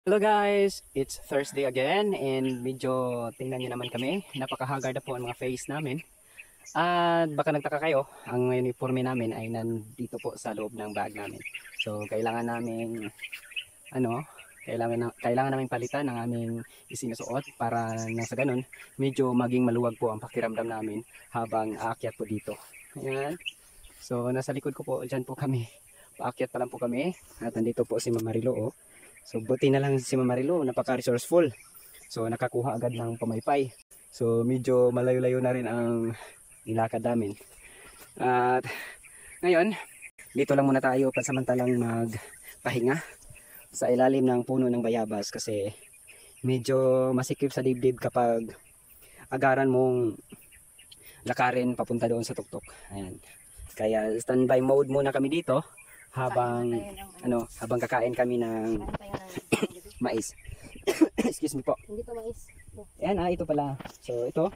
Hello guys! It's Thursday again and medyo tingnan nyo naman kami. Napakahagard na po ang mga face namin. At baka nagtaka kayo, ang uniforme namin ay nandito po sa loob ng bag namin. So kailangan namin kailangan namin palitan ang aming isinusuot para nang sa ganun medyo maging maluwag po ang pakiramdam namin habang aakyat po dito. Ayan. So nasa likod ko po, dyan po kami. Paakyat pa lang po kami at nandito po si Mama Rilo, oh. So buti na lang si Mama Rilo, napaka-resourceful. So nakakuha agad ng pamaypay. So medyo malayo-layo na rin ang nilakad namin. At ngayon, dito lang muna tayo pansamantalang magpahinga sa ilalim ng puno ng bayabas kasi medyo masikip sa dibdib kapag agaran mong lakarin papunta doon sa tuktok. Ayan. Kaya standby mode muna kami dito habang habang kakain kami ng mais. Excuse me po. Hindi to mais. Ayan, ito pala. So ito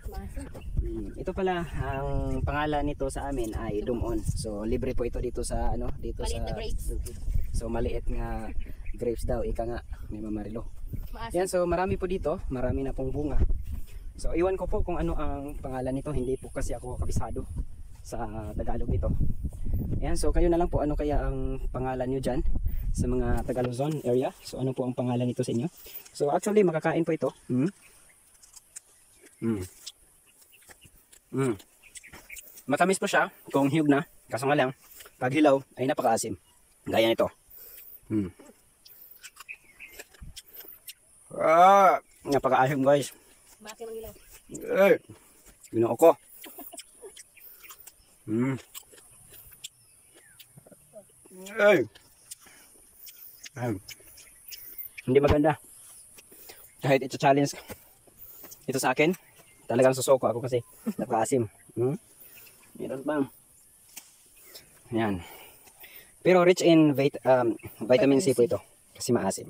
pala ang pangalan nito sa amin ay Dumon. So libre po ito dito sa dito Maliit sa na grapes. So maliit nga grapes daw, ika nga ni Mama Rilo. Maasim. Yan, so marami po dito, marami na pong bunga. So iwan ko po kung ano ang pangalan nito, hindi po kasi ako kabisado sa Tagalog nito. Ayan, so kayo na lang po, ano kaya ang pangalan nyo dyan sa mga Tagaluzon area? So ano po ang pangalan nito sa inyo? So actually makakain po ito. Matamis po siya kung hiyog na, kaso nga lang pag hilaw ay napakaasim. Gaya nito. Napakaasim guys. Maasim ang ilaw. Ginoo ko. Hindi maganda. Kahit ito challenge ito sa akin, talagang susoko ako kasi napakaasim. Meron bang? Yan. Pero rich in vitamin C po ito kasi maasim.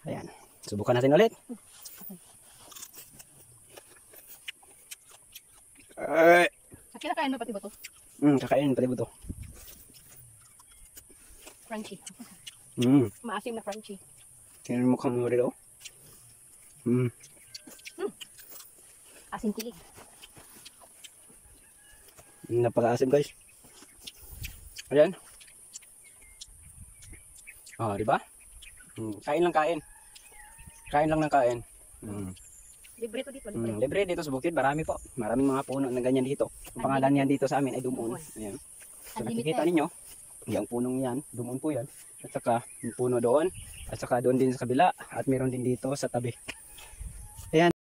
Ayan. Subukan natin ulit. Kinakain mo pati ba to? Kakainin pati ba ito? Crunchy. Maasim na crunchy. Tingnan mo kung rin, oh. Asim kilig. Napaka-asim guys. Ayan. Di ba? Kain lang kain. Kain lang ng kain. Libre to dito. Libre dito sa bukid, marami po. Maraming mga puno na ganyan dito. Ang pangalan niyan dito sa amin ay Dumon. Ayan. So nakikita ninyo, yung punong yan, Dumon po yan. At saka yung puno doon. At saka doon din sa kabila. At meron din dito sa tabi. Ayan.